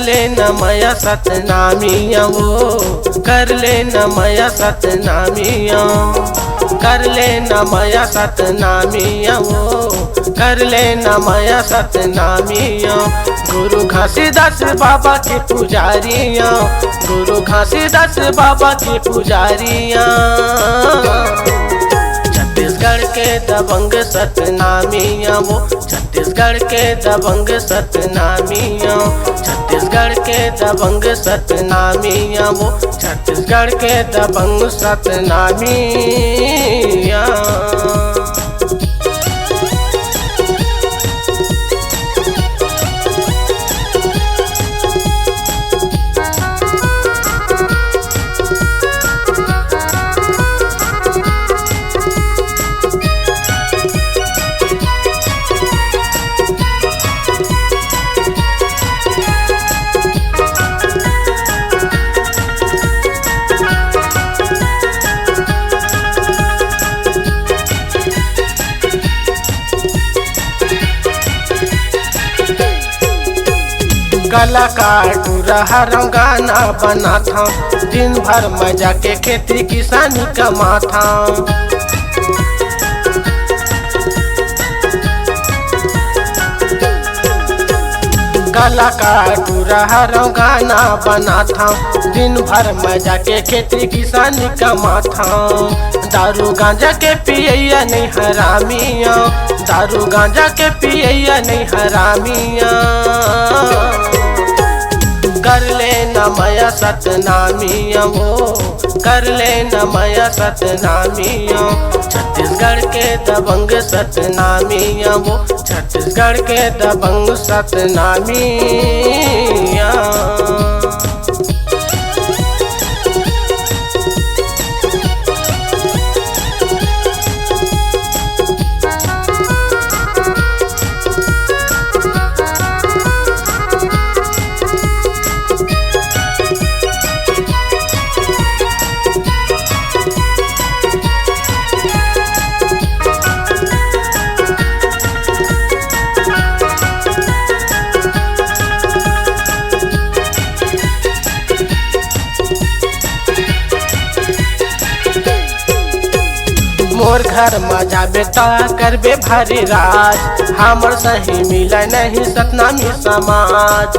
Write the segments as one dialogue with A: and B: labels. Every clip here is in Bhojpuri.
A: ले न माया सतनामिया वो कर ले न माया सतनामिया कर ले न माया सतनामिया वो कर ले न माया सतनामिया। गुरु घासीदास बाबा के पुजारियाँ गुरु घासीदास बाबा के पुजारियाँ छत्तीसगढ़ के दबंग सतनामिया वो छत्तीसगढ़ के दबंग सतनामिया छत्तीसगढ़ के दबंग सतनामिया वो छत्तीसगढ़ के दबंग सतनामिया। कलाकार टूरा गाना बना था दिन भर मजा के खेती किसानी कमा था। कलाकार टूरा गाना बना था दिन भर मजा के खेती किसानी कमा था। दारू गांजा के पियैया नहीं हरामिया दारू गांजा के पियैया नहीं हरामिया कर ले न माया सतनामिया वो कर ले न माया सतनामिया छत्तीसगढ़ के दबंग सतनामिया वो छत्तीसगढ़ के दबंग सतनामिया। मोर घर मजा बेटा करबे भारी राज हमर सही मिला नहीं सतनामी समाज।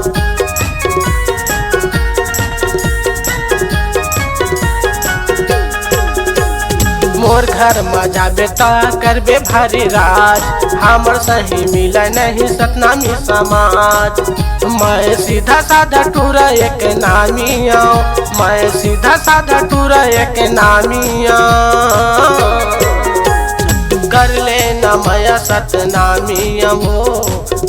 A: मोर घर मजा बेटा करबे भारी राज हमर सही मिला नहीं सतनामी समाज। मैं सीधा साधा टूरा एक नामिया मैं सीधा साधा टूरा एक नामिया कर ले न माया सतनामिया वो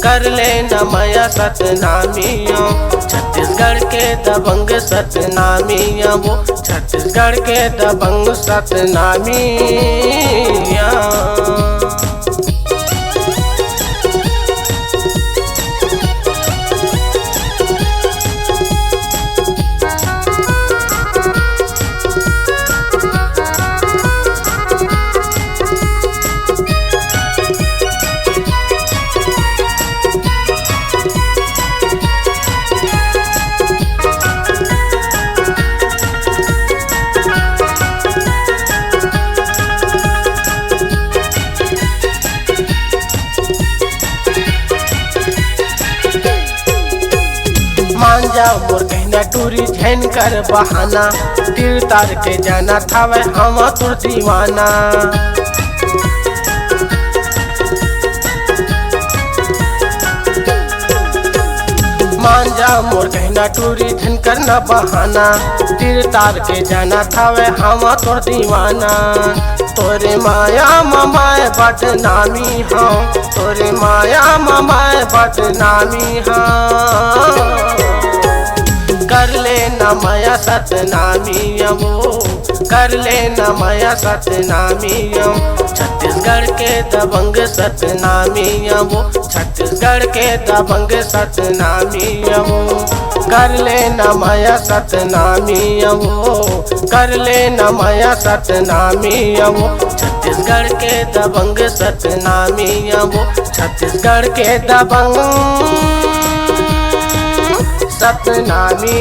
A: कर ले न माया सतनामिया छत्तीसगढ़ के दबंग सतनामिया वो छत्तीसगढ़ के दबंग सतनामिया। मान जाओ मोर कहना टूरी झैन कर बहाना तीर तार के जाना था वह हम तुर दीवाना। मान जाओ मोर कहना टूरी झैन करना बहाना तीर तार के जाना था वह हम तुर दीवाना। तोरे माया ममाए बदनामी हाँ तोरे माया ममाए बदनामी हाँ कर ले न माया सतनामिया वो कर ले न माया सतनामिया छत्तीसगढ़ के दबंग सतनामिया वो छत्तीसगढ़ के दबंग सतनामिया वो कर ले न माया सतनामिया वो कर ले न माया सतनामिया वो छत्तीसगढ़ के दबंग सतनामिया वो छत्तीसगढ़ के दबंग सतनामिया।